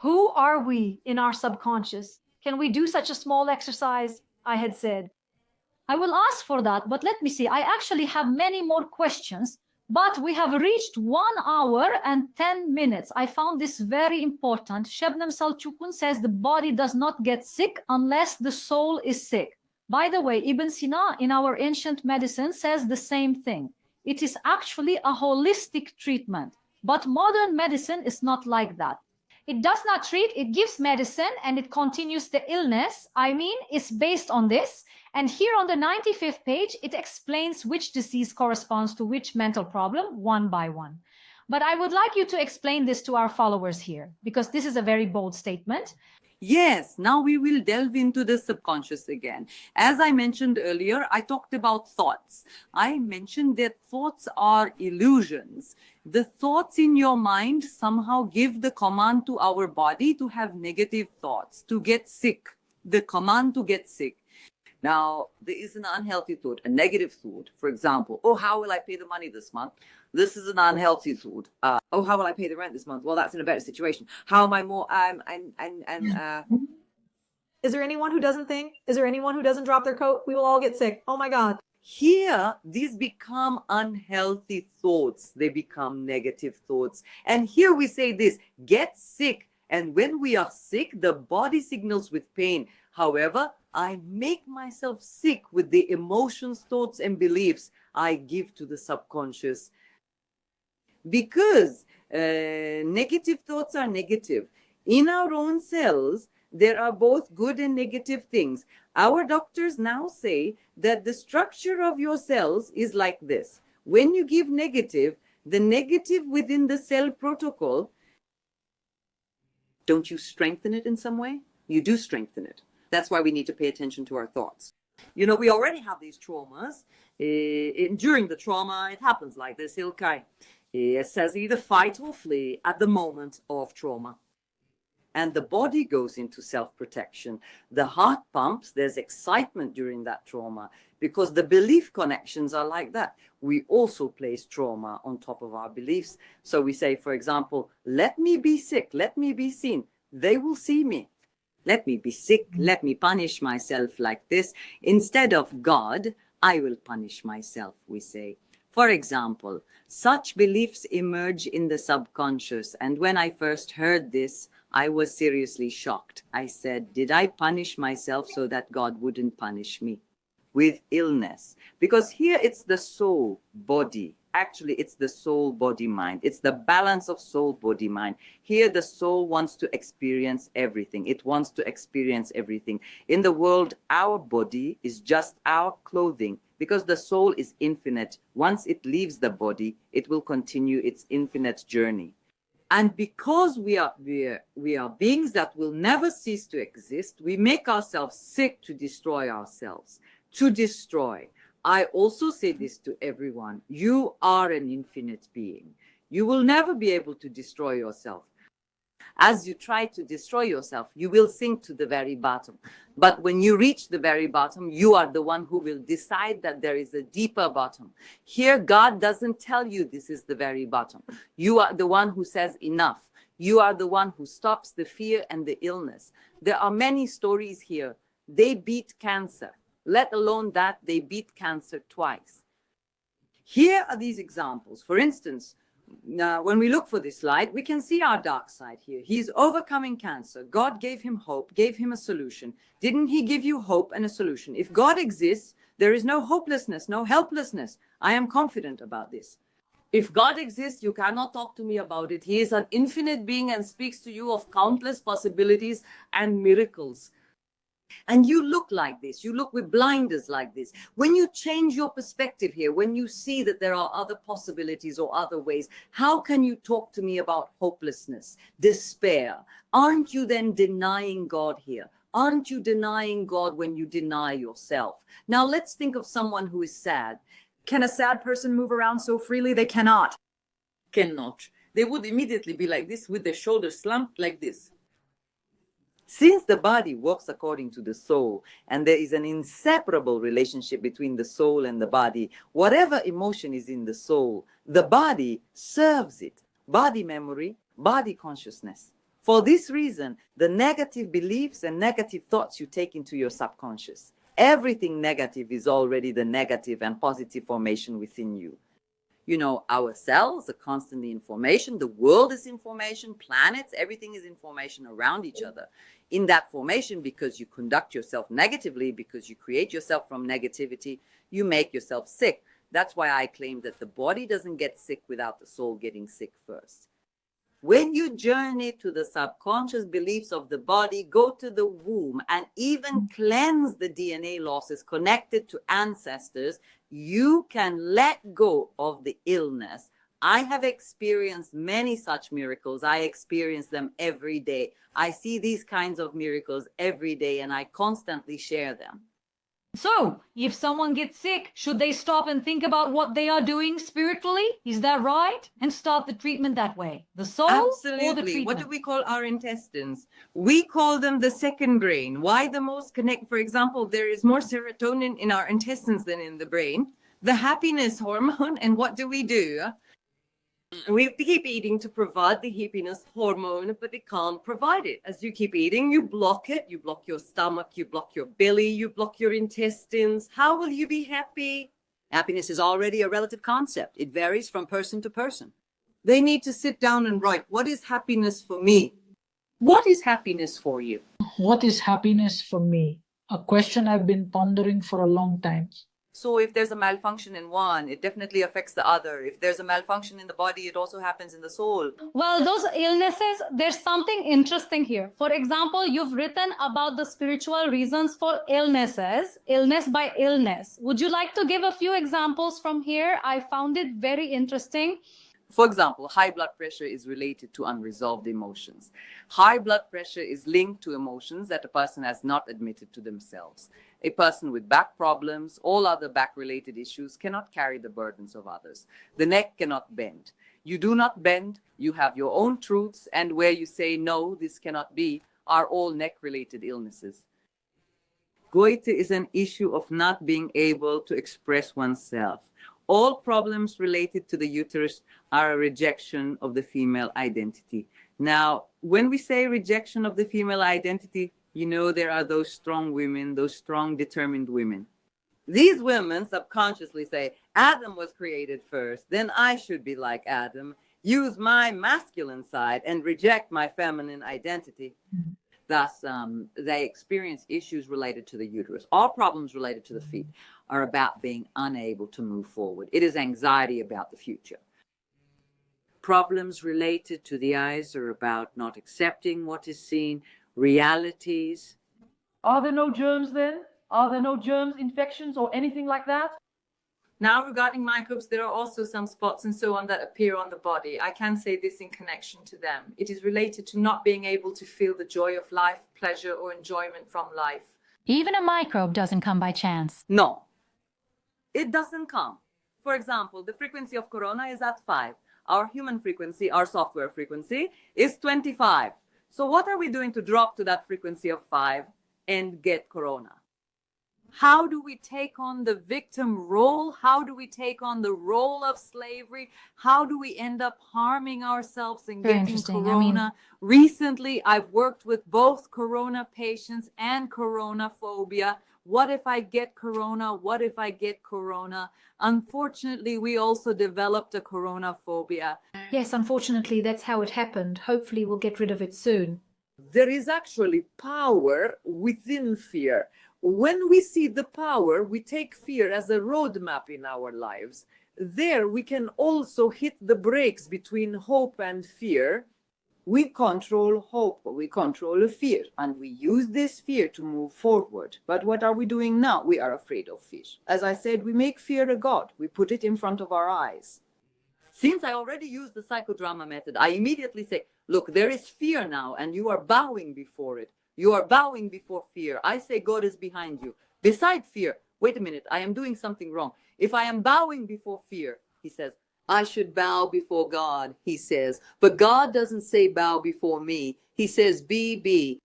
Who are we in our subconscious? Can we do such a small exercise? I had said. I will ask for that, but let me see. I actually have many more questions, but we have reached 1 hour and 10 minutes. I found this very important. Şebnem Salçukun says the body does not get sick unless the soul is sick. By the way, Ibn Sina in our ancient medicine says the same thing. It is actually a holistic treatment, but modern medicine is not like that. It does not treat, it gives medicine and it continues the illness. I mean, it's based on this. And here on the 95th page, it explains which disease corresponds to which mental problem, one by one. But I would like you to explain this to our followers here, because this is a very bold statement. Yes, now we will delve into the subconscious again. As I mentioned earlier, I talked about thoughts. I mentioned that thoughts are illusions. The thoughts in your mind somehow give the command to our body to have negative thoughts, to get sick, the command to get sick. Now, there is an unhealthy thought, a negative thought. For example, oh, how will I pay the money this month? This is an unhealthy thought. Oh, how will I pay the rent this month? Well, that's in a better situation. How am I more, is there anyone who doesn't think? Is there anyone who doesn't drop their coat? We will all get sick. Oh my God. Here, these become unhealthy thoughts. They become negative thoughts. And here we say this, get sick. And when we are sick, the body signals with pain. However, I make myself sick with the emotions, thoughts, and beliefs I give to the subconscious. Because negative thoughts are negative. In our own cells, there are both good and negative things. Our doctors now say that the structure of your cells is like this. When you give negative, the negative within the cell protocol, don't you strengthen it in some way? You do strengthen it. That's why we need to pay attention to our thoughts. You know, we already have these traumas. During the trauma, it happens like this, İlkay. It says either fight or flee at the moment of trauma. And the body goes into self-protection. The heart pumps, there's excitement during that trauma because the belief connections are like that. We also place trauma on top of our beliefs. So we say, for example, let me be sick, let me be seen. They will see me. Let me be sick, let me punish myself like this. Instead of God, I will punish myself, we say. For example, such beliefs emerge in the subconscious. And when I first heard this, I was seriously shocked. I said, did I punish myself so that God wouldn't punish me with illness? Because here it's the soul, body. Actually, it's the soul, body, mind. It's the balance of soul, body, mind. Here, the soul wants to experience everything. It wants to experience everything. In the world, our body is just our clothing because the soul is infinite. Once it leaves the body, it will continue its infinite journey. And because we are beings that will never cease to exist, we make ourselves sick to destroy ourselves, to destroy. I also say this to everyone. You are an infinite being. You will never be able to destroy yourself. As you try to destroy yourself, you will sink to the very bottom. But when you reach the very bottom, you are the one who will decide that there is a deeper bottom. Here, God doesn't tell you this is the very bottom. You are the one who says enough. You are the one who stops the fear and the illness. There are many stories here. They beat cancer. Let alone that they beat cancer twice. Here are these examples. For instance, now, when we look for this light, we can see our dark side here. He's overcoming cancer. God gave him hope, gave him a solution. Didn't he give you hope and a solution? If God exists, there is no hopelessness, no helplessness. I am confident about this. If God exists, you cannot talk to me about it. He is an infinite being and speaks to you of countless possibilities and miracles. And you look like this, you look with blinders like this. When you change your perspective here, when you see that there are other possibilities or other ways, how can you talk to me about hopelessness, despair? Aren't you then denying God here? Aren't you denying God when you deny yourself? Now let's think of someone who is sad. Can a sad person move around so freely? They cannot. Cannot. They would immediately be like this with their shoulders slumped like this. Since the body works according to the soul, and there is an inseparable relationship between the soul and the body, whatever emotion is in the soul, the body serves it. Body memory, body consciousness. For this reason, the negative beliefs and negative thoughts you take into your subconscious, everything negative is already the negative and positive formation within you. You know, our cells are constantly information. The world is information, planets, everything is information around each other. In that formation, because you conduct yourself negatively, because you create yourself from negativity, you make yourself sick. That's why I claim that the body doesn't get sick without the soul getting sick first. When you journey to the subconscious beliefs of the body, go to the womb and even cleanse the DNA losses connected to ancestors, you can let go of the illness. I have experienced many such miracles. I experience them every day. I see these kinds of miracles every day and I constantly share them. So, if someone gets sick, should they stop and think about what they are doing spiritually? Is that right? And start the treatment that way? The soul or the Absolutely. treatment? What do we call our intestines? We call them the second brain. Why the most connect? For example, there is more serotonin in our intestines than in the brain. The happiness hormone. And what do? We keep eating to provide the happiness hormone, but we can't provide it. As you keep eating, you block it. You block your stomach, you block your belly, you block your intestines. How will you be happy? Happiness is already a relative concept. It varies from person to person. They need to sit down and write, what is happiness for me? What is happiness for you? What is happiness for me? A question I've been pondering for a long time. So if there's a malfunction in one, it definitely affects the other. If there's a malfunction in the body, it also happens in the soul. Well, those illnesses, there's something interesting here. For example, you've written about the spiritual reasons for illnesses, illness by illness. Would you like to give a few examples from here? I found it very interesting. For example, high blood pressure is related to unresolved emotions. High blood pressure is linked to emotions that a person has not admitted to themselves. A person with back problems, all other back-related issues cannot carry the burdens of others. The neck cannot bend. You do not bend, you have your own truths, and where you say, no, this cannot be, are all neck-related illnesses. Goite is an issue of not being able to express oneself. All problems related to the uterus are a rejection of the female identity. Now, when we say rejection of the female identity, you know, there are those strong women, those strong, determined women. These women subconsciously say, Adam was created first, then I should be like Adam, use my masculine side and reject my feminine identity. Thus, they experience issues related to the uterus. All problems related to the feet are about being unable to move forward. It is anxiety about the future. Problems related to the eyes are about not accepting what is seen, realities. Are there no germs then? Are there no germs, infections, or anything like that? Now, regarding microbes, there are also some spots and so on that appear on the body. I can say this in connection to them. It is related to not being able to feel the joy of life, pleasure, or enjoyment from life. Even a microbe doesn't come by chance. No, it doesn't come. For example, the frequency of corona is at 5. Our human frequency, our software frequency, is 25. So what are we doing to drop to that frequency of 5 and get corona? How do we take on the victim role? How do we take on the role of slavery? How do we end up harming ourselves and Very getting interesting. corona? Recently, I've worked with both corona patients and corona phobia. What if I get corona? What if I get corona? Unfortunately, we also developed a corona phobia. Yes, unfortunately, that's how it happened. Hopefully, we'll get rid of it soon. There is actually power within fear. When we see the power, we take fear as a roadmap in our lives. There we can also hit the brakes between hope and fear. We control hope, we control fear, and we use this fear to move forward. But what are we doing now? We are afraid of fear. As I said, we make fear a god. We put it in front of our eyes. Since I already used the psychodrama method, I immediately say, look, there is fear now, and you are bowing before it. You are bowing before fear. I say God is behind you. Beside fear, wait a minute, I am doing something wrong. If I am bowing before fear, he says, I should bow before God, he says. But God doesn't say bow before me. He says, be.